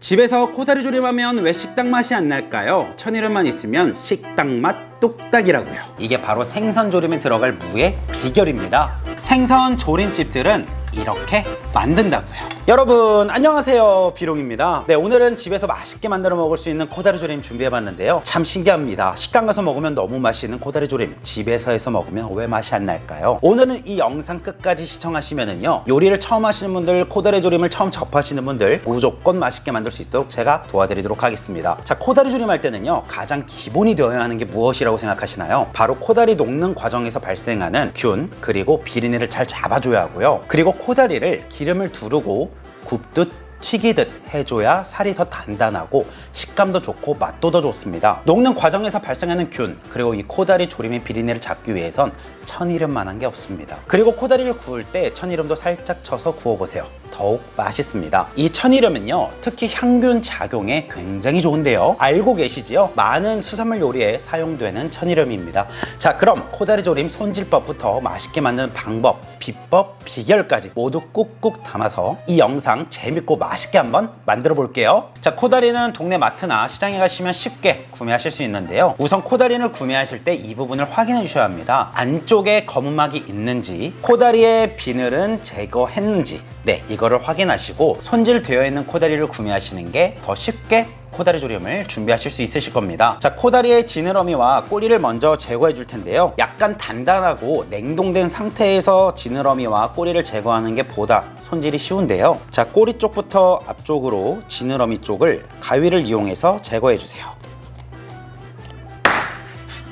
집에서 코다리 조림하면 왜 식당 맛이 안 날까요? 천일염만 있으면 식당 맛 뚝딱이라고요. 이게 바로 생선 조림에 들어갈 무의 비결입니다. 생선 조림집들은 이렇게 만든다고요. 여러분 안녕하세요, 비롱입니다. 네, 오늘은 집에서 맛있게 만들어 먹을 수 있는 코다리 조림 준비해봤는데요. 참 신기합니다. 식당 가서 먹으면 너무 맛있는 코다리 조림, 집에서 해서 먹으면 왜 맛이 안 날까요? 오늘은 이 영상 끝까지 시청하시면은요, 요리를 처음 하시는 분들, 코다리 조림을 처음 접하시는 분들 무조건 맛있게 만들 수 있도록 제가 도와드리도록 하겠습니다. 자, 코다리 조림 할 때는요, 가장 기본이 되어야 하는 게 무엇이라고 생각하시나요? 바로 코다리 녹는 과정에서 발생하는 균, 그리고 비린내를 잘 잡아줘야 하고요. 그리고 코다리를 기름을 두르고 굽듯 튀기듯 해줘야 살이 더 단단하고 식감도 좋고 맛도 더 좋습니다. 녹는 과정에서 발생하는 균, 그리고 이 코다리 조림의 비린내를 잡기 위해선 천일염만한 게 없습니다. 그리고 코다리를 구울 때 천일염도 살짝 쳐서 구워보세요. 더욱 맛있습니다. 이 천일염은요, 특히 향균 작용에 굉장히 좋은데요. 알고 계시지요? 많은 수산물 요리에 사용되는 천일염입니다. 자, 그럼 코다리 조림 손질법부터 맛있게 만드는 방법, 비법, 비결까지 모두 꾹꾹 담아서 이 영상 재밌고 맛있게 한번 만들어 볼게요. 자, 코다리는 동네 마트나 시장에 가시면 쉽게 구매하실 수 있는데요. 우선 코다리를 구매하실 때 이 부분을 확인해 주셔야 합니다. 안쪽에 검은막이 있는지, 코다리의 비늘은 제거했는지, 네, 이거를 확인하시고 손질되어 있는 코다리를 구매하시는 게 더 쉽게 코다리 조림을 준비하실 수 있으실 겁니다. 자, 코다리의 지느러미와 꼬리를 먼저 제거해 줄 텐데요. 약간 단단하고 냉동된 상태에서 지느러미와 꼬리를 제거하는 게 보다 손질이 쉬운데요. 자, 꼬리 쪽부터 앞쪽으로 지느러미 쪽을 가위를 이용해서 제거해 주세요.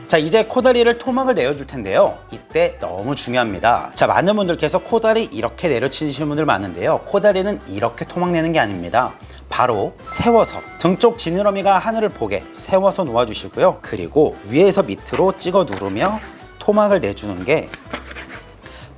자, 이제 코다리를 토막을 내어줄 텐데요. 이때 너무 중요합니다. 자, 많은 분들께서 코다리 이렇게 내려치시는 분들 많은데요. 코다리는 이렇게 토막 내는 게 아닙니다. 바로 세워서 등 쪽 지느러미가 하늘을 보게 세워서 놓아주시고요. 그리고 위에서 밑으로 찍어 누르며 토막을 내주는 게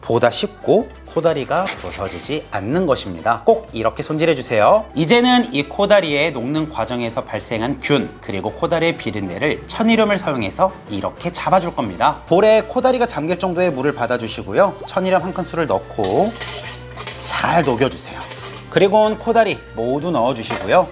보다 쉽고 코다리가 부서지지 않는 것입니다. 꼭 이렇게 손질해 주세요. 이제는 이 코다리의 녹는 과정에서 발생한 균, 그리고 코다리의 비린내를 천일염을 사용해서 이렇게 잡아줄 겁니다. 볼에 코다리가 잠길 정도의 물을 받아주시고요. 천일염 한 큰술을 넣고 잘 녹여주세요. 그리고 코다리 모두 넣어주시고요.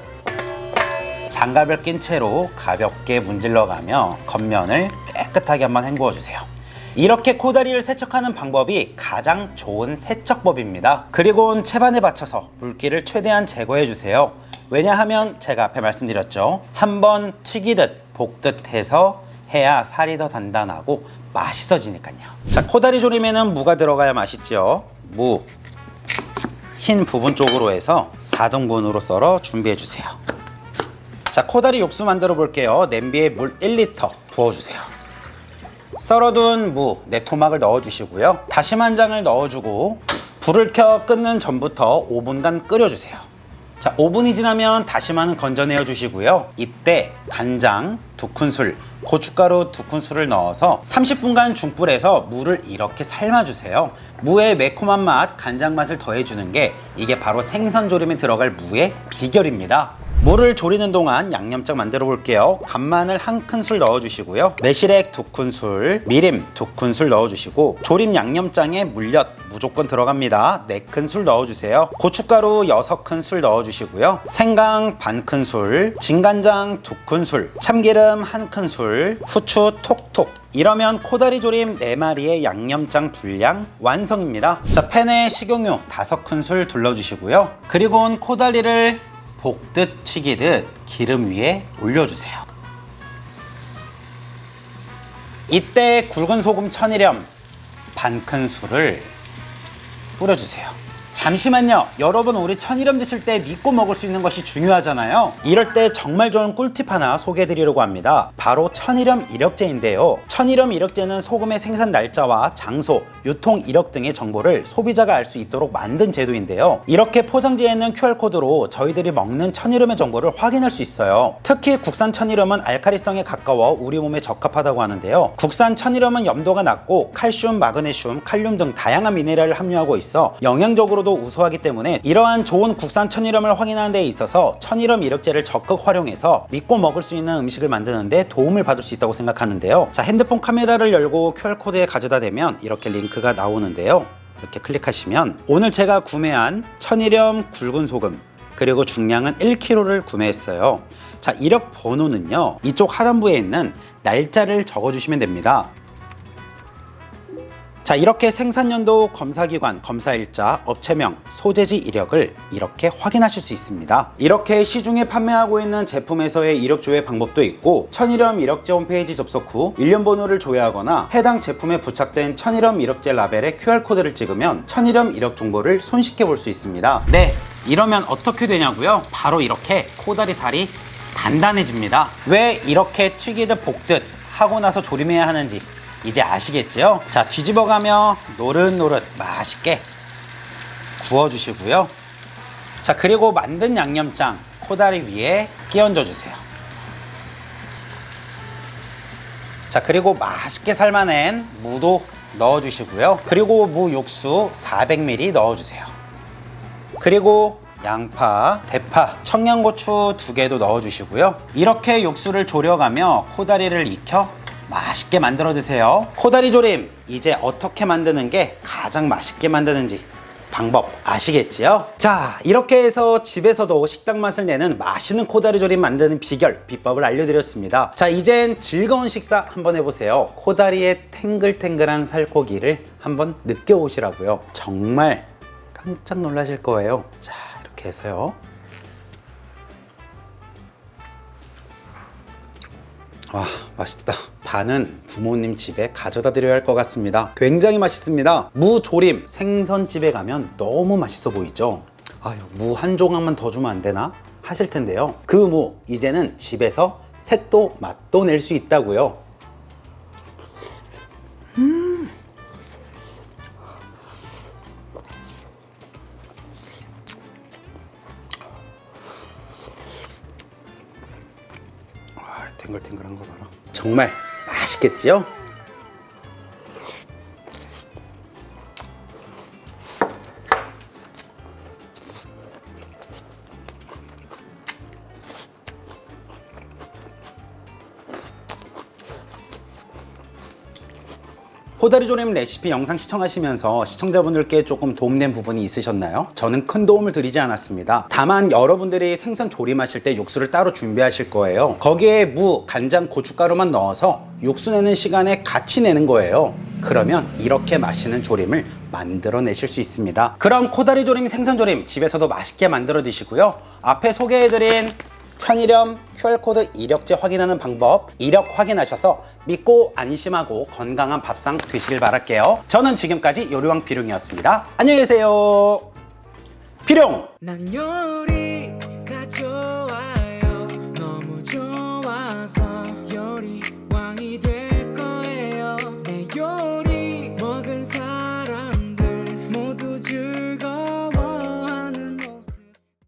장갑을 낀 채로 가볍게 문질러가며 겉면을 깨끗하게 한번 헹구어주세요. 이렇게 코다리를 세척하는 방법이 가장 좋은 세척법입니다. 그리고 채반에 받쳐서 물기를 최대한 제거해주세요. 왜냐하면 제가 앞에 말씀드렸죠. 한번 튀기듯 볶듯 해서 해야 살이 더 단단하고 맛있어지니까요. 자, 코다리 조림에는 무가 들어가야 맛있죠. 무, 흰 부분 쪽으로 해서 4등분으로 썰어 준비해주세요. 자, 코다리 육수 만들어 볼게요. 냄비에 물 1리터 부어주세요. 썰어둔 무, 토막을 넣어주시고요. 다시마 한 장을 넣어주고 불을 켜 끓는 전부터 5분간 끓여주세요. 자, 5분이 지나면 다시마는 건져내어 주시고요. 이때 간장 2큰술, 고춧가루 2큰술을 넣어서 30분간 중불에서 무를 이렇게 삶아주세요. 무의 매콤한 맛, 간장 맛을 더해주는 게 이게 바로 생선 조림에 들어갈 무의 비결입니다. 무를 조리는 동안 양념장 만들어 볼게요. 간마늘 1큰술 넣어주시고요. 매실액 2큰술, 미림 2큰술 넣어주시고 조림 양념장에 물엿 무조건 들어갑니다. 4큰술 넣어주세요. 고춧가루 6큰술 넣어주시고요. 생강 반큰술, 진간장 2큰술, 참기름 1큰술, 후추 톡톡. 이러면 코다리 조림 4마리의 양념장 분량 완성입니다. 자, 팬에 식용유 5큰술 둘러주시고요. 그리고 코다리를 볶듯 튀기듯 기름 위에 올려주세요. 이때 굵은 소금 천일염 반큰술을 뿌려주세요. 잠시만요. 여러분, 우리 천일염 드실 때 믿고 먹을 수 있는 것이 중요하잖아요. 이럴 때 정말 좋은 꿀팁 하나 소개해드리려고 합니다. 바로 천일염 이력제인데요. 천일염 이력제는 소금의 생산 날짜와 장소, 유통 이력 등의 정보를 소비자가 알 수 있도록 만든 제도인데요. 이렇게 포장지에 있는 QR코드로 저희들이 먹는 천일염의 정보를 확인할 수 있어요. 특히 국산 천일염은 알칼리성에 가까워 우리 몸에 적합하다고 하는데요. 국산 천일염은 염도가 낮고 칼슘, 마그네슘, 칼륨 등 다양한 미네랄을 함유하고 있어 영양적으로도 우수하기 때문에 이러한 좋은 국산 천일염을 확인하는 데 있어서 천일염 이력제를 적극 활용해서 믿고 먹을 수 있는 음식을 만드는 데 도움을 받을 수 있다고 생각하는데요. 자, 핸드폰 카메라를 열고 QR코드에 가져다 대면 이렇게 링크가 나오는데요. 이렇게 클릭하시면 오늘 제가 구매한 천일염 굵은 소금 그리고 중량은 1kg를 구매했어요. 자, 이력 번호는요, 이쪽 하단부에 있는 날짜를 적어주시면 됩니다. 자, 이렇게 생산연도, 검사기관, 검사일자, 업체명, 소재지 이력을 이렇게 확인하실 수 있습니다. 이렇게 시중에 판매하고 있는 제품에서의 이력 조회 방법도 있고, 천일염 이력제 홈페이지 접속 후 일련번호를 조회하거나 해당 제품에 부착된 천일염 이력제 라벨에 QR코드를 찍으면 천일염 이력 정보를 손쉽게 볼 수 있습니다. 네, 이러면 어떻게 되냐고요? 바로 이렇게 코다리 살이 단단해집니다. 왜 이렇게 튀기듯 볶듯 하고 나서 조림해야 하는지 이제 아시겠지요? 자, 뒤집어가며 노릇노릇 맛있게 구워주시고요. 자, 그리고 만든 양념장 코다리 위에 끼얹어 주세요. 자, 그리고 맛있게 삶아낸 무도 넣어주시고요. 그리고 무 육수 400ml 넣어주세요. 그리고 양파, 대파, 청양고추 2개도 넣어주시고요. 이렇게 육수를 졸여가며 코다리를 익혀 맛있게 만들어 드세요. 코다리 조림, 이제 어떻게 만드는 게 가장 맛있게 만드는지 방법 아시겠지요? 자, 이렇게 해서 집에서도 식당 맛을 내는 맛있는 코다리 조림 만드는 비법을 알려드렸습니다. 자, 이젠 즐거운 식사 한번 해보세요. 코다리의 탱글탱글한 살코기를 한번 느껴보시라고요. 정말 깜짝 놀라실 거예요. 자, 이렇게 해서요. 와, 맛있다. 반은 부모님 집에 가져다 드려야 할 것 같습니다. 굉장히 맛있습니다. 무조림, 생선집에 가면 너무 맛있어 보이죠? 아유, 무 한 조각만 더 주면 안 되나? 하실 텐데요. 그 무, 이제는 집에서 색도 맛도 낼 수 있다고요. 탱글탱글한 거 봐라. 정말 맛있겠지요? 코다리 조림 레시피 영상 시청하시면서 시청자분들께 조금 도움된 부분이 있으셨나요? 저는 큰 도움을 드리지 않았습니다. 다만 여러분들이 생선 조림하실 때 육수를 따로 준비하실 거예요. 거기에 무, 간장, 고춧가루만 넣어서 육수 내는 시간에 같이 내는 거예요. 그러면 이렇게 맛있는 조림을 만들어 내실 수 있습니다. 그럼 코다리 조림, 생선 조림 집에서도 맛있게 만들어 드시고요. 앞에 소개해드린 천일염 QR코드 이력제 확인하는 방법, 이력 확인하셔서 믿고 안심하고 건강한 밥상 드시길 바랄게요. 저는 지금까지 요리왕 비룡이었습니다. 안녕히 계세요. 비룡!